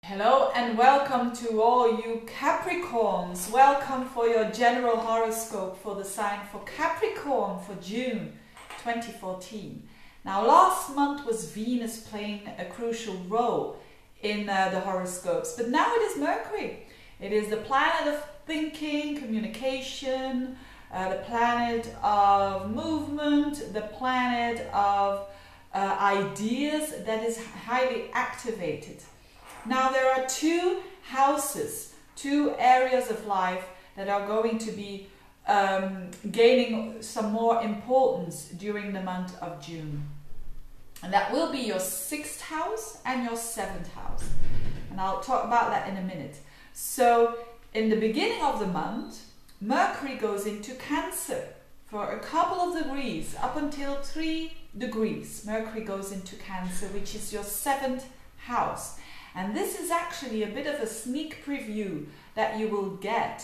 Hello and welcome to all you Capricorns. Welcome for your general horoscope for the sign for Capricorn for June 2014. Now last month was Venus playing a crucial role in the horoscopes, but now it is Mercury. It is the planet of thinking, communication, the planet of movement, the planet of ideas that is highly activated. Now there are two houses, two areas of life that are going to be gaining some more importance during the month of June. And that will be your 6th house and your 7th house. And I'll talk about that in a minute. So in the beginning of the month, Mercury goes into Cancer for a couple of degrees, up until 3 degrees. Mercury goes into Cancer, which is your 7th house. And this is actually a bit of a sneak preview that you will get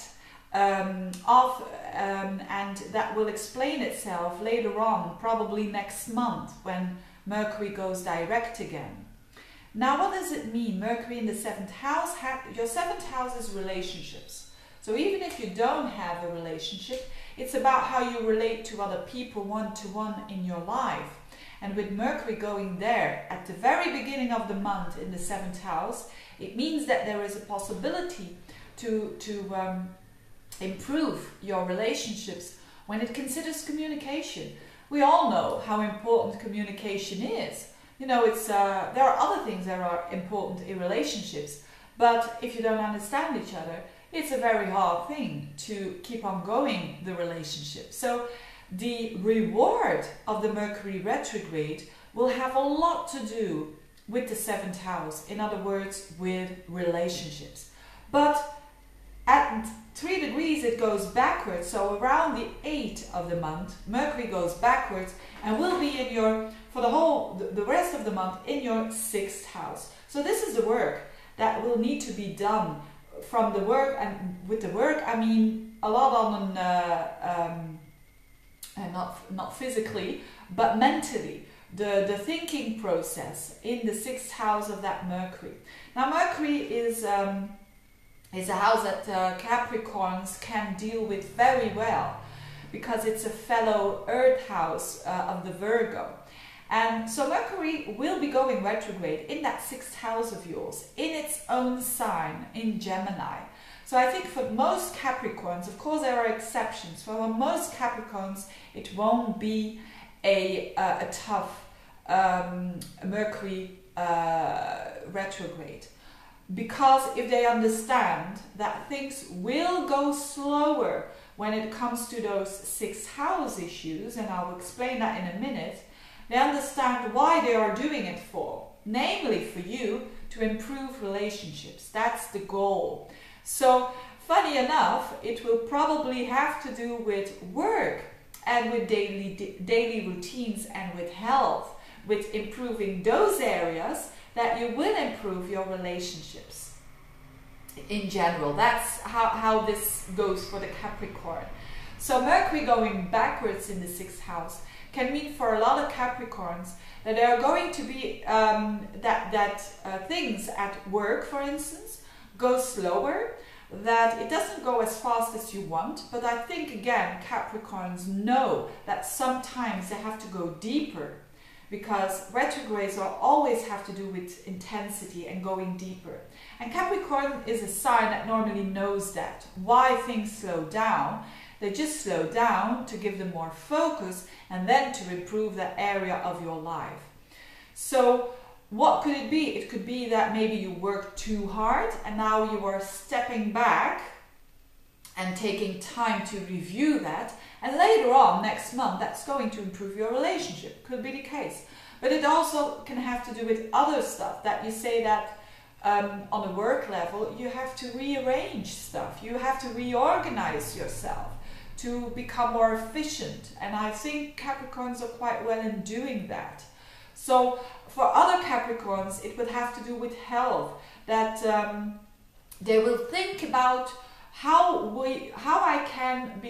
and that will explain itself later on, probably next month when Mercury goes direct again. Now what does it mean? Mercury in the 7th house, your 7th house is relationships. So even if you don't have a relationship, it's about how you relate to other people one-to-one in your life. And with Mercury going there at the very beginning of the month in the 7th house, it means that there is a possibility to improve your relationships when it considers communication. We all know how important communication is. You know, there are other things that are important in relationships, but if you don't understand each other, it's a very hard thing to keep on going the relationship. So the reward of the Mercury retrograde will have a lot to do with the 7th house, in other words, with relationships. But at 3 degrees it goes backwards, so around the 8th of the month, Mercury goes backwards and will be in your, for the rest of the month, in your 6th house. So this is the work that will need to be done from the work, and with the work I mean a lot on and not physically, but mentally, the thinking process in the 6th house of that Mercury. Now Mercury is a house that Capricorns can deal with very well, because it's a fellow Earth house of the Virgo. And so Mercury will be going retrograde in that 6th house of yours, in its own sign, in Gemini. So I think for most Capricorns, of course there are exceptions, for most Capricorns it won't be a tough Mercury retrograde. Because if they understand that things will go slower when it comes to those 6th house issues, and I'll explain that in a minute, they understand why they are doing it for. Namely for you to improve relationships. That's the goal. So, funny enough, it will probably have to do with work and with daily routines and with health, with improving those areas that you will improve your relationships in general. That's how this goes for the Capricorn. So Mercury going backwards in the 6th house can mean for a lot of Capricorns that there are going to be things at work, for instance, go slower, that it doesn't go as fast as you want. But I think again Capricorns know that sometimes they have to go deeper, because retrogrades always have to do with intensity and going deeper. And Capricorn is a sign that normally knows that, why things slow down. They just slow down to give them more focus and then to improve that area of your life. So what could it be? It could be that maybe you worked too hard and now you are stepping back and taking time to review that, and later on next month that's going to improve your relationship. Could be the case. But it also can have to do with other stuff, that you say that on a work level you have to rearrange stuff, you have to reorganize yourself to become more efficient, and I think Capricorns are quite well in doing that. So for other Capricorns it would have to do with health, that they will think about how can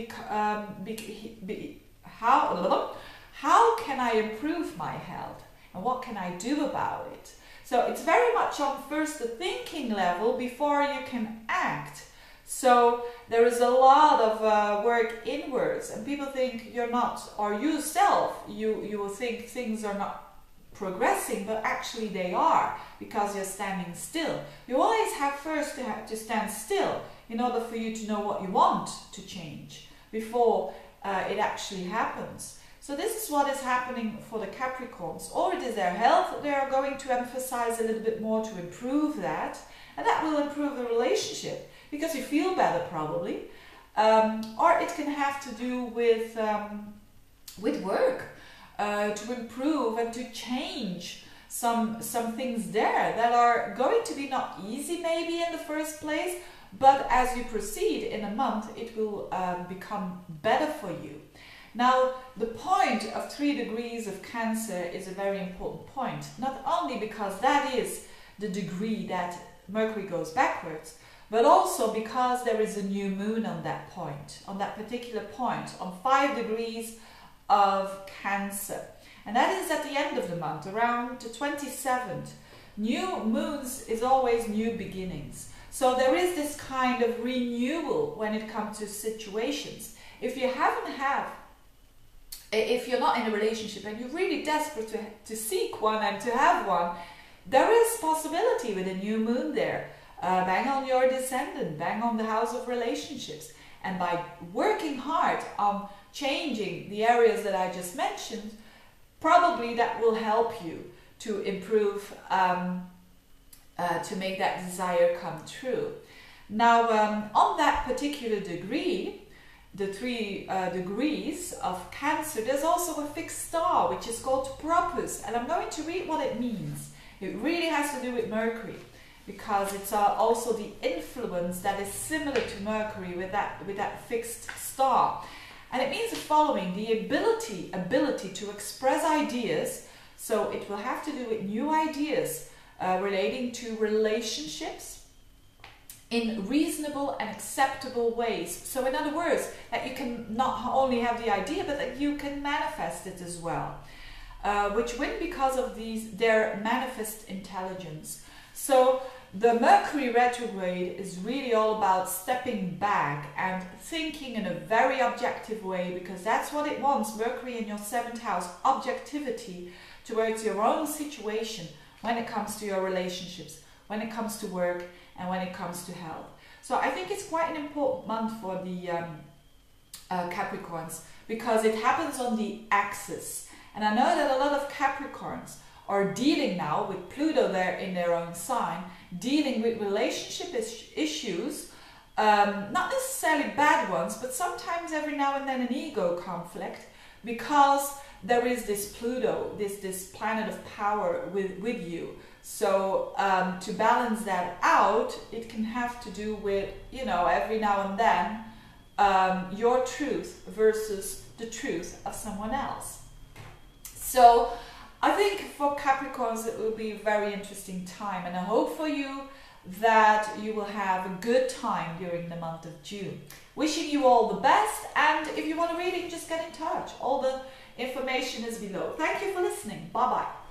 I improve my health and what can I do about it. So it's very much on first the thinking level before you can act. So there is a lot of work inwards, and people think you're not, or yourself, you will think things are not progressing, but actually they are, because you're standing still. You always have first to stand still in order for you to know what you want to change before it actually happens. So this is what is happening for the Capricorns. Or it is their health they are going to emphasize a little bit more to improve that, and that will improve the relationship because you feel better probably. Or it can have to do with work, to improve and to change some things there that are going to be not easy maybe in the first place, but as you proceed in a month it will become better for you. Now, the point of 3 degrees of Cancer is a very important point, not only because that is the degree that Mercury goes backwards, but also because there is a new moon on that point, on that particular point, on 5 degrees of Cancer. And that is at the end of the month, around the 27th. New moons is always new beginnings. So there is this kind of renewal when it comes to situations. If you're not in a relationship and you're really desperate to seek one and to have one, there is possibility with a new moon there. Bang on your descendant, bang on the house of relationships. And by working hard on changing the areas that I just mentioned, probably that will help you to improve, to make that desire come true. Now, on that particular degree, the 3 degrees of Cancer, there's also a fixed star which is called Propus, and I'm going to read what it means. It really has to do with Mercury, because it's also the influence that is similar to Mercury with that fixed star. And it means the following: the ability to express ideas. So it will have to do with new ideas relating to relationships in reasonable and acceptable ways. So in other words, that you can not only have the idea, but that you can manifest it as well, which win because of their manifest intelligence. So the Mercury retrograde is really all about stepping back and thinking in a very objective way, because that's what it wants. Mercury in your 7th house, objectivity towards your own situation when it comes to your relationships, when it comes to work, and when it comes to health. So I think it's quite an important month for the Capricorns, because it happens on the axis. And I know that a lot of Capricorns are dealing now with Pluto there in their own sign, dealing with relationship issues, not necessarily bad ones, but sometimes every now and then an ego conflict, because there is this Pluto, this planet of power with you. So to balance that out, it can have to do with, you know, every now and then your truth versus the truth of someone else. So I think for Capricorns it will be a very interesting time, and I hope for you that you will have a good time during the month of June. Wishing you all the best, and if you want a reading, just get in touch. All the information is below. Thank you for listening. Bye bye.